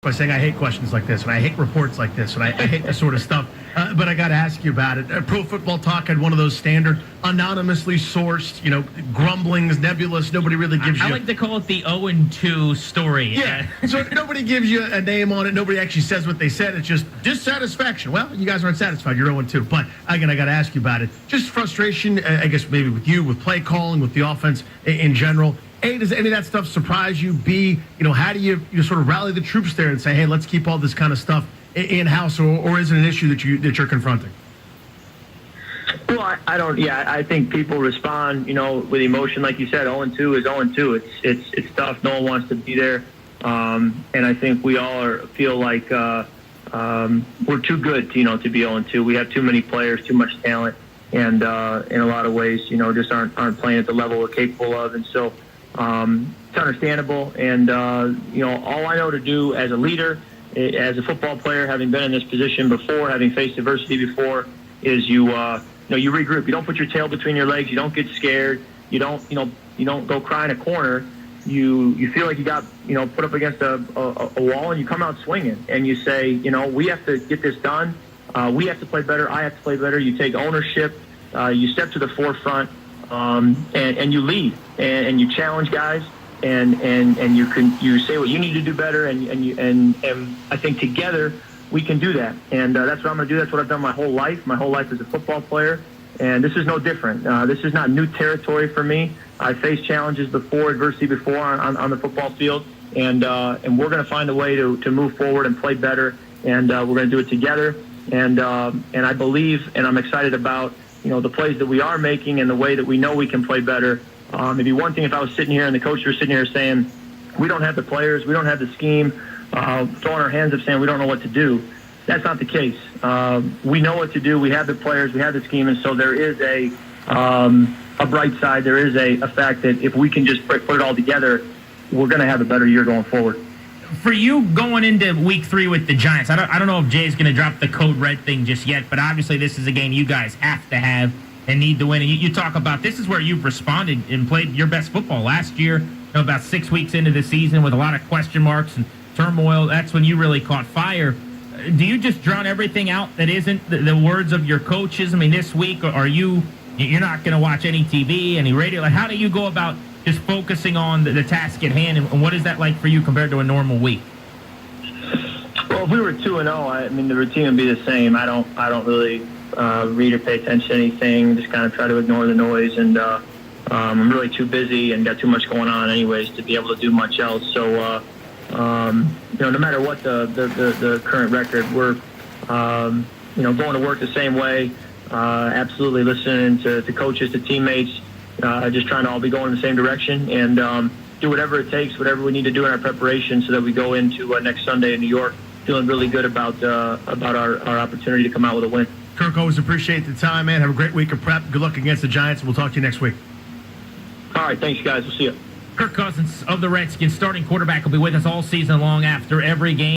by saying I hate questions like this, and I hate reports like this, and I hate this sort of stuff. But I got to ask you about it. Pro Football Talk had one of those standard, anonymously sourced, grumblings, nebulous. Nobody really gives you. I like to call it the 0-2 story. Yeah. So nobody gives you a name on it. Nobody actually says what they said. It's just dissatisfaction. Well, you guys aren't satisfied. You're 0-2. But again, I got to ask you about it. Just frustration, I guess, maybe with you, with play calling, with the offense in general. A, does any of that stuff surprise you? B, how do you sort of rally the troops there and say, hey, let's keep all this kind of stuff in-house, or is it an issue that you're confronting? Well, I don't. Yeah, I think people respond, with emotion, like you said. 0-2 is 0-2. It's tough. No one wants to be there, and I think we all feel like we're too good, to be 0-2. We have too many players, too much talent, and in a lot of ways, just aren't playing at the level we're capable of, and so. It's understandable, and all I know to do as a leader, as a football player, having been in this position before, having faced adversity before, is you regroup. You don't put your tail between your legs. You don't get scared. You don't go cry in a corner. You feel like you got put up against a wall, and you come out swinging, and you say, we have to get this done. We have to play better. I have to play better. You take ownership. You step to the forefront. And you lead and you challenge guys and you say what you need to do better and I think together we can do that, and that's what I'm going to do. That's what I've done my whole life as a football player, and this is no different. This is not new territory for me. I faced challenges before, adversity before on the football field, and we're going to find a way to move forward and play better, and we're going to do it together, and I believe and I'm excited about the plays that we are making and the way that we know we can play better. It'd be one thing if I was sitting here and the coach was sitting here saying, we don't have the players, we don't have the scheme, throwing our hands up saying we don't know what to do. That's not the case. We know what to do. We have the players, we have the scheme, and so there is a bright side. There is a fact that if we can just put it all together, we're going to have a better year going forward. For you going into week 3 with the Giants, I don't know if Jay's going to drop the code red thing just yet, but obviously this is a game you guys have to have and need to win. And you talk about this is where you've responded and played your best football last year, about 6 weeks into the season with a lot of question marks and turmoil. That's when you really caught fire. Do you just drown everything out that isn't the words of your coaches? I mean, this week, you're not going to watch any TV, any radio? Like, how do you go about just focusing on the task at hand, and what is that like for you compared to a normal week? Well, if we were 2-0, the routine would be the same. I don't really read or pay attention to anything. Just kind of try to ignore the noise, and I'm really too busy and got too much going on, anyways, to be able to do much else. So, no matter what the current record, we're going to work the same way. Absolutely listening to coaches, to teammates. Just trying to all be going in the same direction and do whatever it takes, whatever we need to do in our preparation so that we go into next Sunday in New York feeling really good about our opportunity to come out with a win. Kirk, always appreciate the time, man. Have a great week of prep. Good luck against the Giants. We'll talk to you next week. All right, thanks, guys. We'll see you. Kirk Cousins of the Redskins, starting quarterback, will be with us all season long after every game.